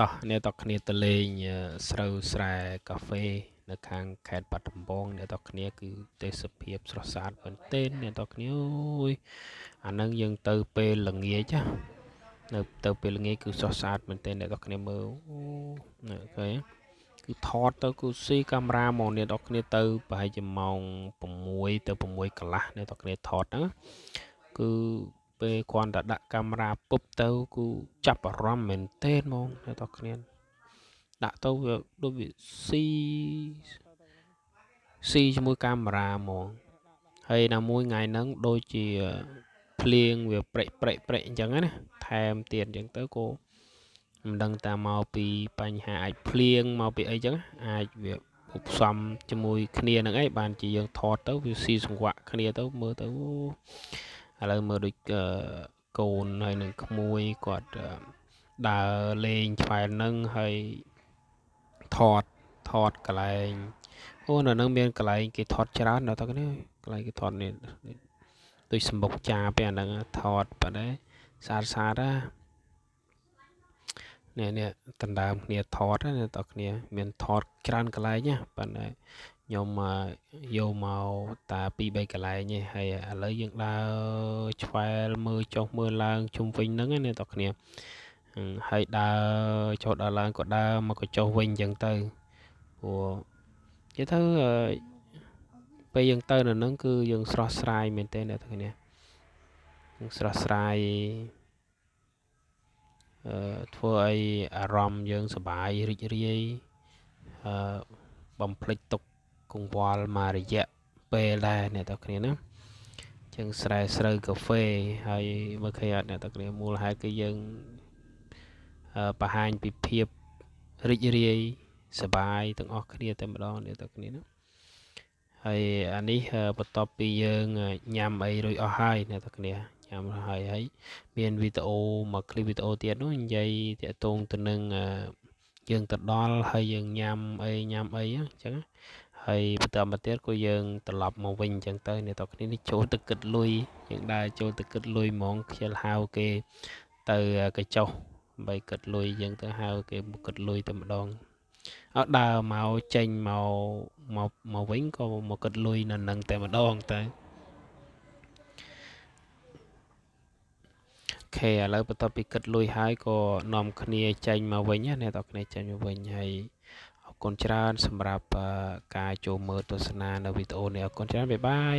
តោះអ្នកតគ្នាទៅលេងស្រូវស្រែកាហ្វេនៅខាងខេត្តបាត់ដំបងអ្នកតគ្នាគឺទេសភាពស្រស់ស្អាតមែនទែនអ្នកតគ្នាអូយអាហ្នឹងយើងទៅពេលល្ងាចនៅទៅពេលល្ងាចគឺស្រស់ស្អាតមែនទែនអ្នកតគ្នាមើលអូណាឃើញគឺថតទៅគឺស៊ីកាមេរ៉ាមកអ្នកនរគ្នាទៅប្រហែលជាម៉ោង6ទៅ6កន្លះអ្នកនរគ្នាថតហ្នឹងគឺពេលគ្រាន់តែដាក់កាមេរ៉ាពុបទៅគឺចាប់អារម្មណ៍មែនទែនហ្មងអ្នកនរគ្នាដាក់ទៅវាដូចវាស៊ីជាមួយកាមេរ៉ាហ្មងហើយណាមួយថ្ងៃហ្នឹងដូចជាភ្លៀងវាប្រេកអញ្ចឹងណាថែមទៀតអញ្ចឹងទៅក៏មិនដឹងតាមកពីបញ្ហាអាចភ្លៀងមកពីអីចឹងអាចវាផ្សំជាមួយគ្នានឹងអីបានជាយើងថតទៅវាស៊ីសង្វាក់គ្នាទៅមើលទៅឥឡូវមើលដូចកូនហើយនឹងក្មួយគាត់ដើរលេងឆ្វែលនឹងហើយថតកន្លែងអូនៅនឹងមានកន្លែងគេថតច្រើនដល់តើនេះកន្លែងគេថតនេះដូចសម្បុកចាពេលអាហ្នឹងថតប៉ណ្ណេះស្អាតនេះដណ្ដើមគ្នាថតណាតើគ្នាមានថតច្រើនកន្លែងណាប៉ណ្ណេះខ្ញុំយកមកតា2 3កន្លែងឯងហើយឥឡូវយើងដើរឆ្វែលមើលចុះមើលឡើងជុំវិញហ្នឹងណាតើគ្នាហើយដើរចុះដល់ឡើងក៏ដើរមកក៏ចុះវិញអញ្ចឹងទៅព្រោះនិយាយទៅពេលយើងទៅនៅហ្នឹងគឺយើងស្រស់ស្រាយមែនទេអ្នកទាំងគ្នាយើងស្រស់ស្រាយធ្វើឲ្យអារម្មណ៍យើងសប្បាយរីករាយបំភ្លេចទុក្ខកង្វល់មករយៈពេលដែរអ្នកទាំងគ្នាណាចឹងស្រែស្រូវកាហ្វេហើយមើលឃើញអត់អ្នកទាំងគ្នាមូលហេតុគឺយើងបង្ហាញពីភាពរីករាយសប្បាយទាំងអស់គ្នាតែម្ដងអ្នកទាំងគ្នាណាហើយអានេះបន្ទាប់ពីយើងញ៉ាំអីរួចអស់ហើយអ្នកទាំងគ្នាញ៉ាំហើយមានវីដេអូមួយคลิปវីដេអូទៀតនោះនិយាយតាក់ទងទៅនឹងយើងទៅដល់ហើយយើងញ៉ាំអីអញ្ចឹងហើយបន្តមកទៀតក៏យើងត្រឡប់មកវិញអញ្ចឹងទៅអ្នកទាំងគ្នានេះចូលទៅគិតលុយយើងដើរចូលទៅគិតលុយហ្មងខ្ជិលហៅគេទៅកញ្ចុះបីគិតលុយយើងទៅហៅគេមកគិតលុយតែម្ដងអត់ដើរមកចេញមកវិញក៏មកគិតលុយនៅនឹងតែម្ដងទៅអូខេឥឡូវបន្ទាប់ពីគិតលុយហើយក៏នាំគ្នាចេញមកវិញណាអ្នកទាំងគ្នាចេញមកវិញហើយអរគុណច្រើនសម្រាប់ការចូលមើលទស្សនានៅវីដេអូនេះអរគុណច្រើនបាយបាយ